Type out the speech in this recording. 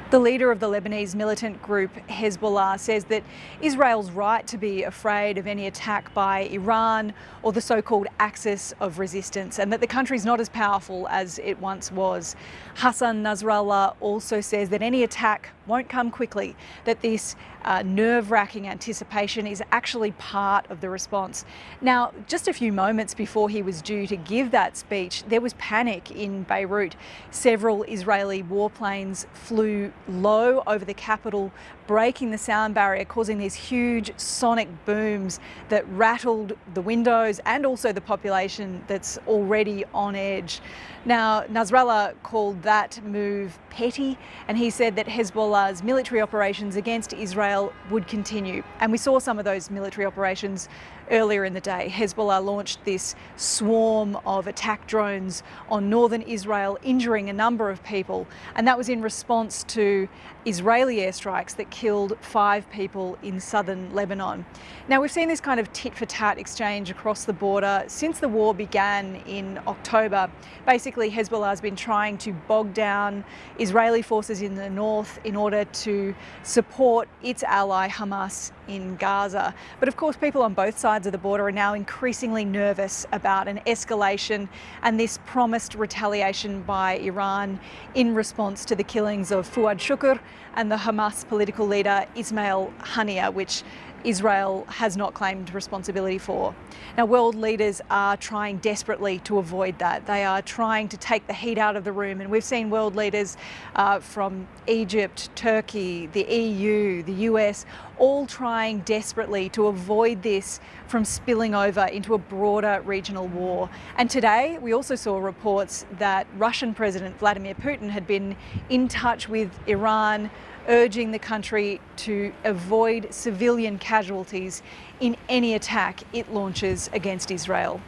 The leader of the Lebanese militant group Hezbollah says that Israel's right to be afraid of any attack by Iran or the so-called axis of resistance, and that the country's not as powerful as it once was. Hassan Nasrallah also says that any attack won't come quickly, that this nerve-wracking anticipation is actually part of the response. Now, just a few moments before he was due to give that speech, there was panic in Beirut. Several Israeli warplanes flew low over the capital, breaking the sound barrier, causing these huge sonic booms that rattled the windows and also the population that's already on edge. Now, Nasrallah called that move petty, and he said that Hezbollah's military operations against Israel would continue. And we saw some of those military operations earlier in the day. Hezbollah launched this swarm of attack drones on northern Israel, injuring a number of people. And that was in response to Israeli airstrikes that killed 5 people in southern Lebanon. Now, we've seen this kind of tit-for-tat exchange across the border since the war began in October. Basically, Hezbollah has been trying to bog down Israeli forces in the north in order to support its ally Hamas in Gaza. But of course, people on both sides of the border are now increasingly nervous about an escalation and this promised retaliation by Iran in response to the killings of Fuad Shukr and the Hamas political leader Ismail Haniyeh, which Israel has not claimed responsibility for. Now, world leaders are trying desperately to avoid that. They are trying to take the heat out of the room, and we've seen world leaders from Egypt, Turkey, the EU, the US, all trying desperately to avoid this from spilling over into a broader regional war. And today, we also saw reports that Russian President Vladimir Putin had been in touch with Iran, urging the country to avoid civilian casualties in any attack it launches against Israel.